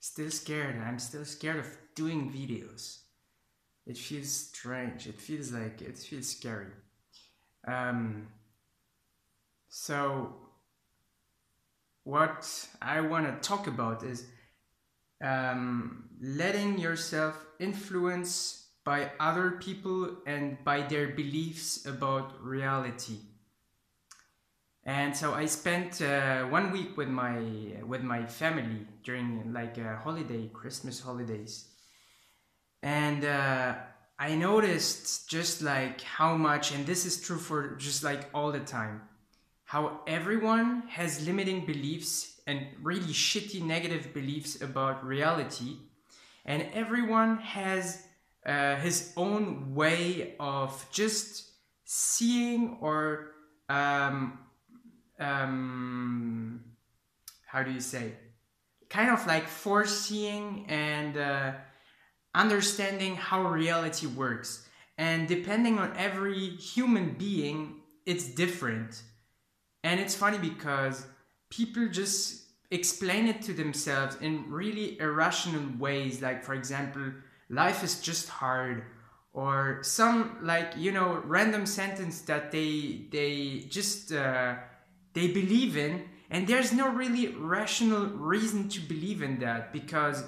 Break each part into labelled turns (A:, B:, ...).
A: still scared. I'm still scared of doing videos. It feels strange. It feels scary. So what I want to talk about is letting yourself influence by other people and by their beliefs about reality. And so I spent 1 week with my family during like a holiday, Christmas holidays, and I noticed just like how much, and this is true for just like all the time, how everyone has limiting beliefs and really shitty negative beliefs about reality, and everyone has his own way of just seeing or how do you say, kind of like foreseeing and understanding how reality works. And depending on every human being, it's different. And it's funny because people just explain it to themselves in really irrational ways. Like, for example, life is just hard, or some, like, you know, random sentence that they just they believe in, and there's no really rational reason to believe in that, because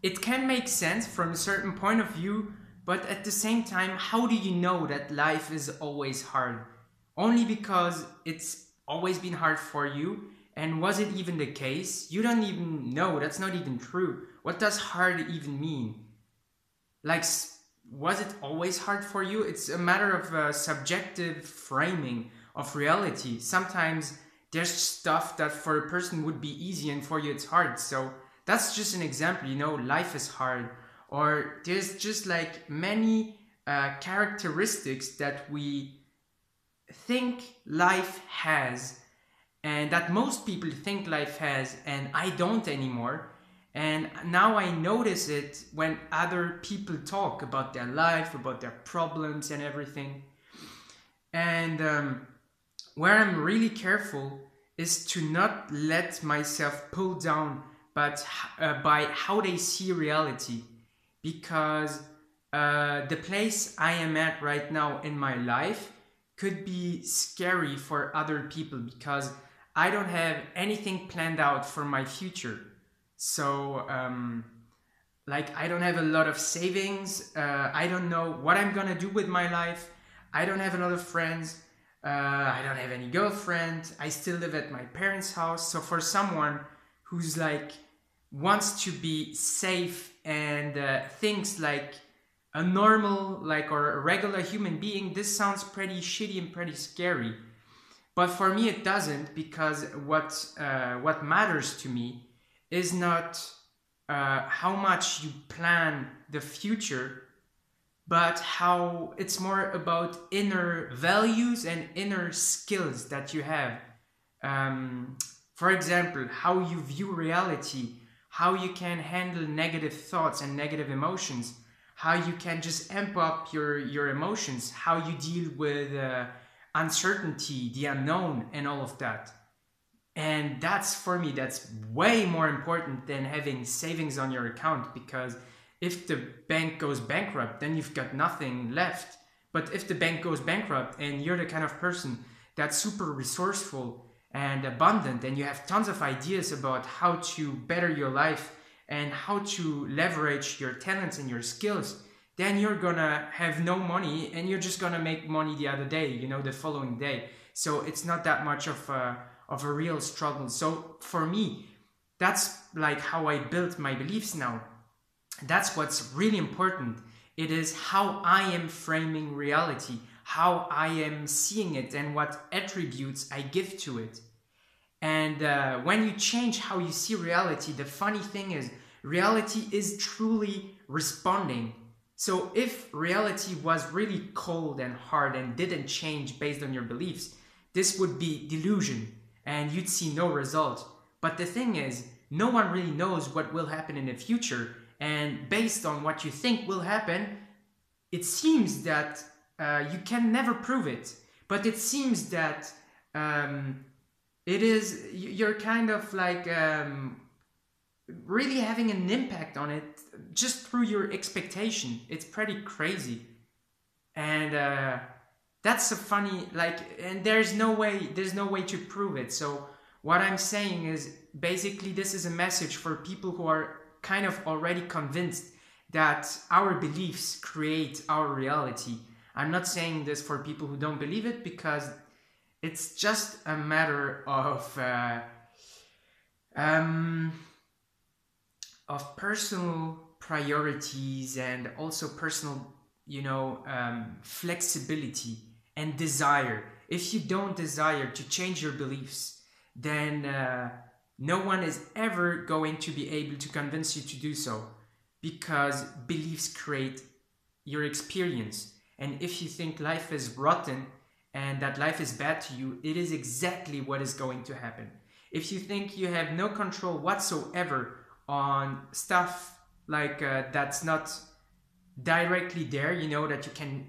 A: it can make sense from a certain point of view, but at the same time, how do you know that life is always hard? Only because it's always been hard for you. And was it even the case? You don't even know. That's not even true. What does hard even mean? Like, was it always hard for you? It's a matter of subjective framing of reality. Sometimes there's stuff that for a person would be easy and for you it's hard. So that's just an example, you know, life is hard. Or there's just like many characteristics that we think life has, and that most people think life has, and I don't anymore. And now I notice it when other people talk about their life, about their problems and everything. And where I'm really careful is to not let myself pull down by how they see reality. Because the place I am at right now in my life could be scary for other people, because I don't have anything planned out for my future. So like, I don't have a lot of savings. I don't know what I'm gonna do with my life. I don't have a lot of friends. I don't have any girlfriend. I still live at my parents' house. So for someone who's like wants to be safe and thinks like a normal, like, or a regular human being, this sounds pretty shitty and pretty scary. But for me it doesn't, because what matters to me is not how much you plan the future, but how it's more about inner values and inner skills that you have. For example, how you view reality, how you can handle negative thoughts and negative emotions, how you can just amp up your emotions, how you deal with uncertainty, the unknown, and all of that. And that's, for me, that's way more important than having savings on your account, because if the bank goes bankrupt, then you've got nothing left. But if the bank goes bankrupt and you're the kind of person that's super resourceful and abundant, and you have tons of ideas about how to better your life and how to leverage your talents and your skills, then you're gonna have no money, and you're just gonna make money the other day, you know, the following day. So it's not that much of a real struggle. So for me, that's like how I built my beliefs now. That's what's really important. It is how I am framing reality, how I am seeing it, and what attributes I give to it. And when you change how you see reality, the funny thing is, reality is truly responding. So if reality was really cold and hard and didn't change based on your beliefs, this would be delusion and you'd see no result. But the thing is, no one really knows what will happen in the future, and based on what you think will happen, it seems that you can never prove it, but it seems that it is, you're kind of like really having an impact on it just through your expectation. It's pretty crazy. And that's a funny, like, and there's no way to prove it. So what I'm saying is basically this is a message for people who are kind of already convinced that our beliefs create our reality. I'm not saying this for people who don't believe it, because it's just a matter um, of personal priorities, and also personal, flexibility and desire. If you don't desire to change your beliefs, then no one is ever going to be able to convince you to do so, because beliefs create your experience. And if you think life is rotten and that life is bad to you, it is exactly what is going to happen. If you think you have no control whatsoever on stuff like that's not directly there, that you can,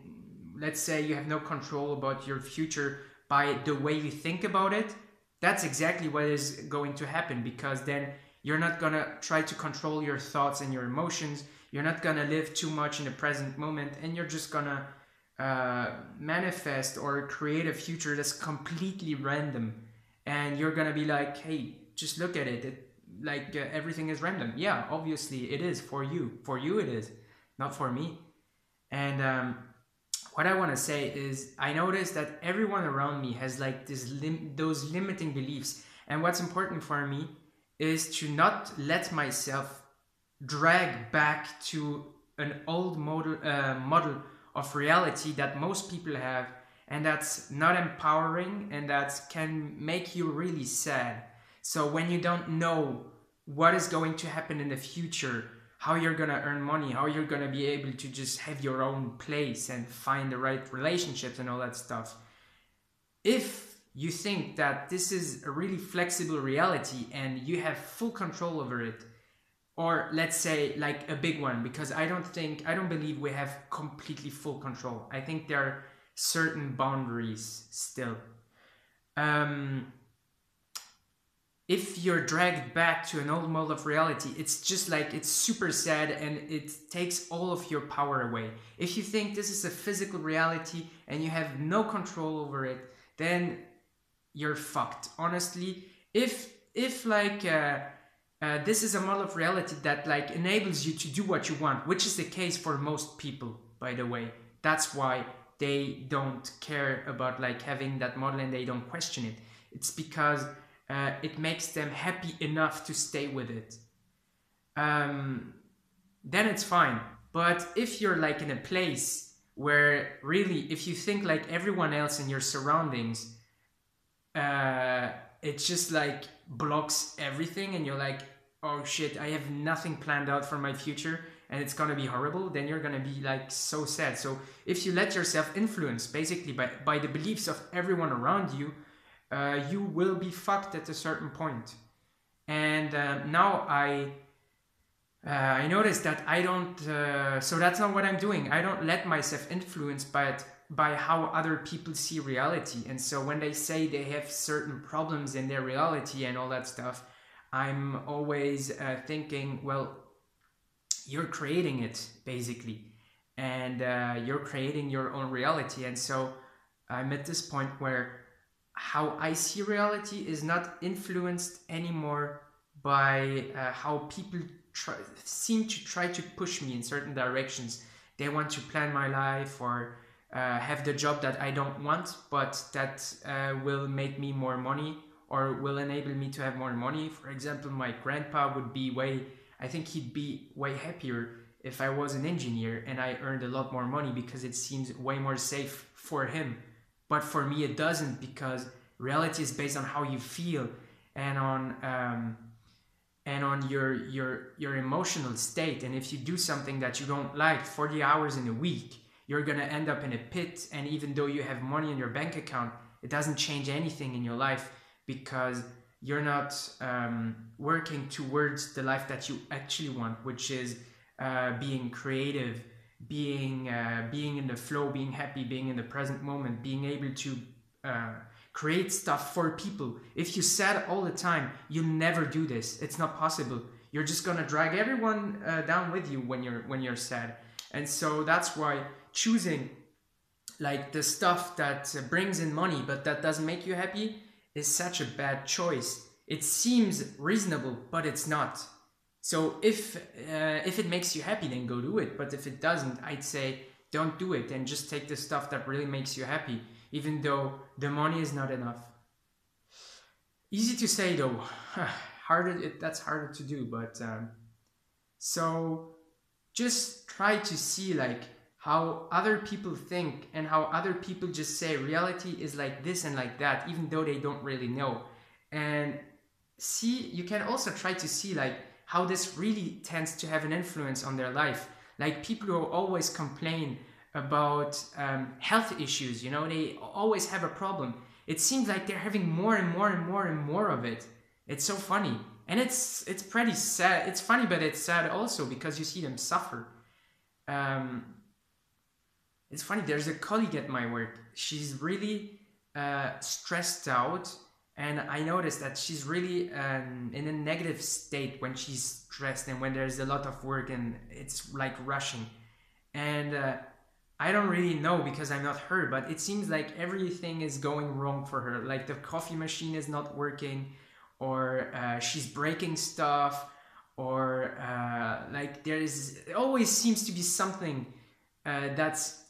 A: let's say you have no control about your future by the way you think about it, that's exactly what is going to happen, because then you're not gonna try to control your thoughts and your emotions. You're not gonna live too much in the present moment, and you're just gonna manifest or create a future that's completely random. And you're gonna be like, hey, just look at it, everything is random. Yeah, obviously it is for you. For you it is, not for me. And what I want to say is, I noticed that everyone around me has like those limiting beliefs. And what's important for me is to not let myself drag back to an old model of reality that most people have, and that's not empowering, and that can make you really sad. So when you don't know what is going to happen in the future, how you're gonna earn money, how you're gonna be able to just have your own place and find the right relationships and all that stuff, if you think that this is a really flexible reality and you have full control over it, or let's say like a big one, because I don't believe we have completely full control. I think there are certain boundaries still. If you're dragged back to an old model of reality, it's just like, it's super sad, and it takes all of your power away. If you think this is a physical reality and you have no control over it, then you're fucked, honestly. If this is a model of reality that like enables you to do what you want, which is the case for most people, by the way. That's why they don't care about like having that model, and they don't question it. It's because it makes them happy enough to stay with it. Then it's fine. But if you're like in a place where really, if you think like everyone else in your surroundings, it just like blocks everything, and you're like, oh shit, I have nothing planned out for my future and it's gonna be horrible, then you're gonna be like so sad. So if you let yourself influence basically by the beliefs of everyone around you, you will be fucked at a certain point. And now I noticed that I don't, so that's not what I'm doing. I don't let myself influence by how other people see reality. And so when they say they have certain problems in their reality and all that stuff, I'm always thinking, well, you're creating it basically, and you're creating your own reality. And so I'm at this point where how I see reality is not influenced anymore by how people seem to try to push me in certain directions. They want to plan my life, or have the job that I don't want, but that will make me more money, or will enable me to have more money. For example, my grandpa would be I think he'd be way happier if I was an engineer and I earned a lot more money, because it seems way more safe for him. But for me it doesn't, because reality is based on how you feel, and on your emotional state. And if you do something that you don't like 40 hours in a week, you're gonna end up in a pit. And even though you have money in your bank account, it doesn't change anything in your life, because you're not working towards the life that you actually want, which is being creative, being in the flow, being happy, being in the present moment, being able to create stuff for people. If you sad all the time, you'll never do this. It's not possible. you're just gonna drag everyone down with you when you're sad. And so that's why choosing like the stuff that brings in money but that doesn't make you happy is such a bad choice. It seems reasonable, but it's not. So if it makes you happy, then go do it. But if it doesn't, I'd say don't do it and just take the stuff that really makes you happy, even though the money is not enough. Easy to say though, that's harder to do. But so just try to see like how other people think and how other people just say reality is like this and like that, even though they don't really know. And see, you can also try to see like how this really tends to have an influence on their life. Like people who always complain about health issues, you know, they always have a problem. It seems like they're having more and more and more and more of it. It's so funny. And it's pretty sad. It's funny, but it's sad also because you see them suffer. It's funny, there's a colleague at my work. She's really stressed out. And I noticed that she's really in a negative state when she's stressed and when there's a lot of work and it's like rushing. And I don't really know because I'm not her, but it seems like everything is going wrong for her. Like the coffee machine is not working, or she's breaking stuff, or like there always seems to be something that's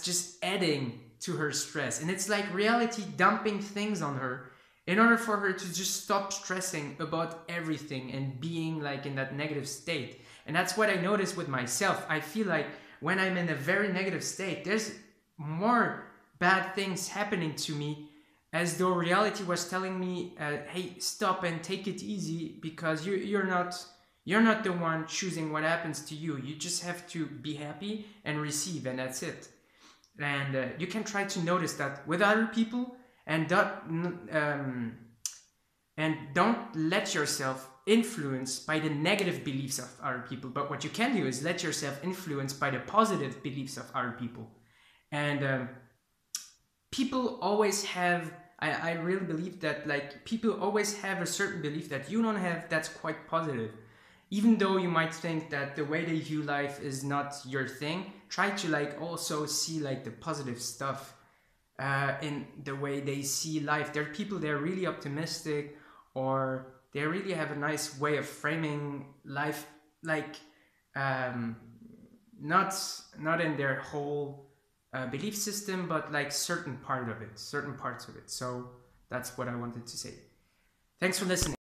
A: just adding to her stress. And it's like reality dumping things on her in order for her to just stop stressing about everything and being like in that negative state. And that's what I notice with myself. I feel like when I'm in a very negative state, there's more bad things happening to me, as though reality was telling me, hey, stop and take it easy, because you're not the one choosing what happens to you. You just have to be happy and receive, and that's it. And you can try to notice that with other people, and don't let yourself influenced by the negative beliefs of other people. But what you can do is let yourself influenced by the positive beliefs of other people. And people always have, I really believe that like people always have a certain belief that you don't have that's quite positive. Even though you might think that the way they view life is not your thing, try to like also see like the positive stuff in the way they see life. There are people, they're really optimistic, or they really have a nice way of framing life, like not in their whole belief system, but like certain parts of it. So that's what I wanted to say. Thanks for listening.